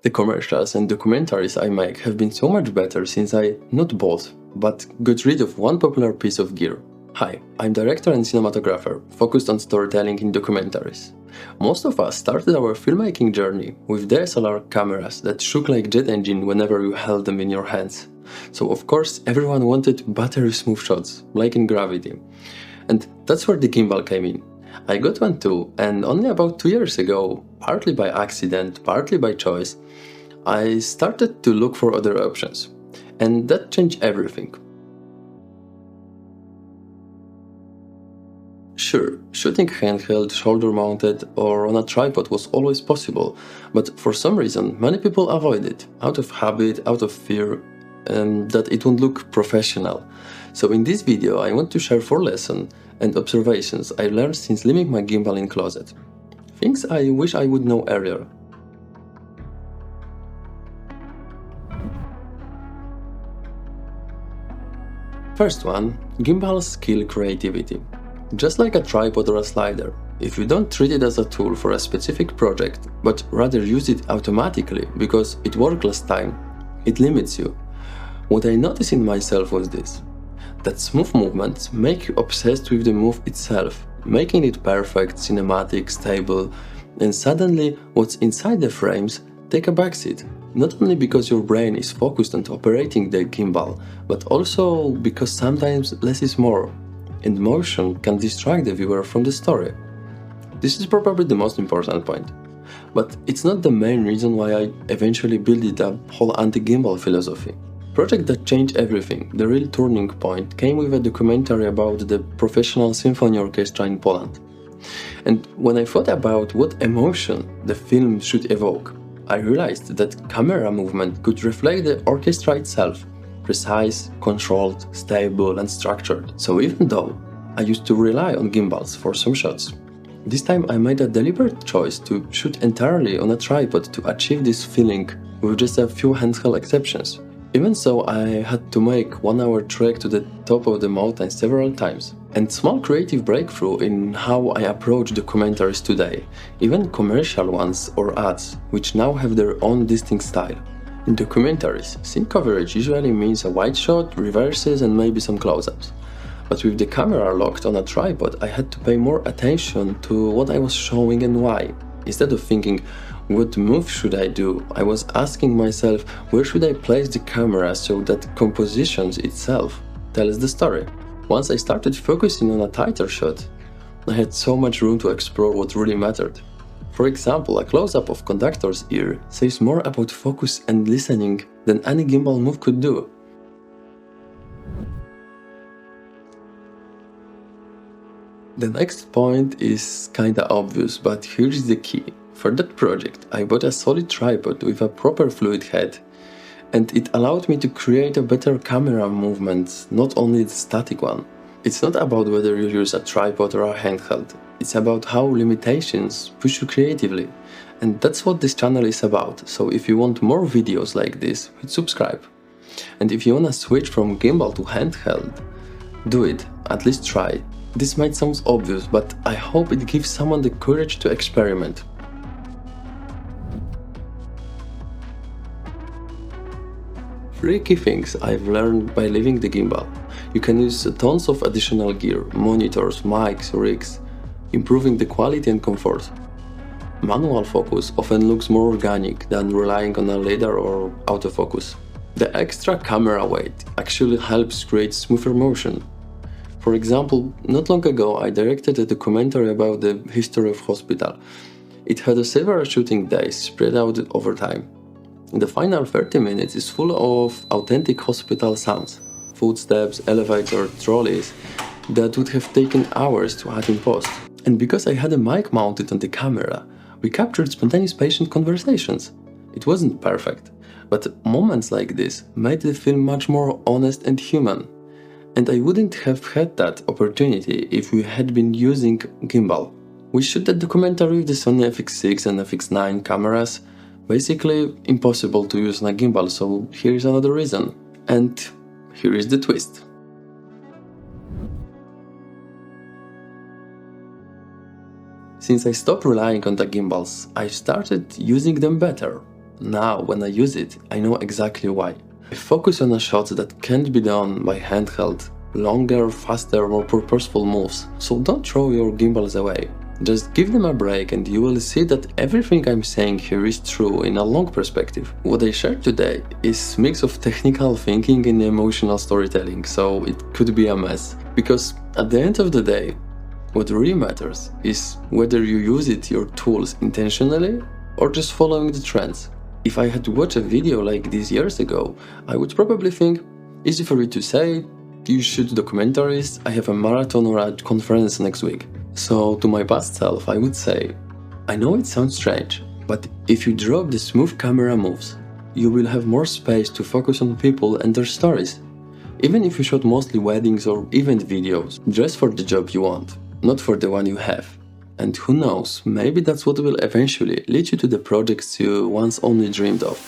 The commercials and documentaries I make have been so much better since I not bought, but got rid of one popular piece of gear. Hi, I'm director and cinematographer, focused on storytelling in documentaries. Most of us started our filmmaking journey with DSLR cameras that shook like jet engine whenever you held them in your hands. So of course everyone wanted battery smooth shots, like in Gravity. And that's where the gimbal came in. I got one too, and only about 2 years ago, partly by accident, partly by choice, I started to look for other options. And that changed everything. Sure, shooting handheld, shoulder mounted, or on a tripod was always possible, but for some reason many people avoid it, out of habit, out of fear, that it won't look professional. So in this video I want to share 4 lessons and observations I learned since leaving my gimbal in closet. Things I wish I would know earlier. First one, gimbals kill creativity. Just like a tripod or a slider, if you don't treat it as a tool for a specific project, but rather use it automatically because it worked last time, it limits you. What I noticed in myself was this: that smooth movements make you obsessed with the move itself, making it perfect, cinematic, stable, and suddenly what's inside the frames take a backseat. Not only because your brain is focused on operating the gimbal, but also because sometimes less is more, and motion can distract the viewer from the story. This is probably the most important point. But it's not the main reason why I eventually built a whole anti-gimbal philosophy. Project that changed everything, the real turning point, came with a documentary about the professional symphony orchestra in Poland. And when I thought about what emotion the film should evoke, I realized that camera movement could reflect the orchestra itself, precise, controlled, stable, and structured. So even though I used to rely on gimbals for some shots, this time I made a deliberate choice to shoot entirely on a tripod to achieve this feeling with just a few handheld exceptions. Even so, I had to make 1-hour trek to the top of the mountain several times. And small creative breakthrough in how I approach documentaries today, even commercial ones or ads, which now have their own distinct style. In documentaries, scene coverage usually means a wide shot, reverses, and maybe some close-ups. But with the camera locked on a tripod, I had to pay more attention to what I was showing and why. Instead of thinking, what move should I do? I was asking myself, where should I place the camera so that composition itself tells the story? Once I started focusing on a tighter shot, I had so much room to explore what really mattered. For example, a close-up of conductor's ear says more about focus and listening than any gimbal move could do. The next point is kinda obvious, but here's the key. For that project, I bought a solid tripod with a proper fluid head, and it allowed me to create a better camera movement, not only the static one. It's not about whether you use a tripod or a handheld, it's about how limitations push you creatively. And that's what this channel is about, so if you want more videos like this, hit subscribe. And if you wanna switch from gimbal to handheld, do it, at least try. This might sound obvious, but I hope it gives someone the courage to experiment. Three key things I've learned by leaving the gimbal. You can use tons of additional gear, monitors, mics, rigs, improving the quality and comfort. Manual focus often looks more organic than relying on a lidar or autofocus. The extra camera weight actually helps create smoother motion. For example, not long ago I directed a documentary about the history of hospital. It had several shooting days spread out over time. The final 30 minutes is full of authentic hospital sounds, footsteps, elevator, trolleys, that would have taken hours to add in post. And because I had a mic mounted on the camera, we captured spontaneous patient conversations. It wasn't perfect, but moments like this made the film much more honest and human. And I wouldn't have had that opportunity if we had been using gimbal. We shot that documentary with the Sony FX6 and FX9 cameras. Basically impossible to use on a gimbal, so here is another reason. And here is the twist. Since I stopped relying on the gimbals, I started using them better. now when I use it, I know exactly why. I focus on the shots that can't be done by handheld, longer, faster, more purposeful moves. So don't throw your gimbals away. Just give them a break and you will see that everything I'm saying here is true in a long perspective. What I shared today is a mix of technical thinking and emotional storytelling, so it could be a mess. Because at the end of the day, what really matters is whether you use your tools intentionally or just following the trends. If I had watched a video like this years ago, I would probably think, easy for you to say, you shoot documentaries, I have a marathon or a conference next week. So to my past self, I would say, I know it sounds strange, but if you drop the smooth camera moves, you will have more space to focus on people and their stories. Even if you shot mostly weddings or event videos, dress for the job you want, not for the one you have. And who knows, maybe that's what will eventually lead you to the projects you once only dreamed of.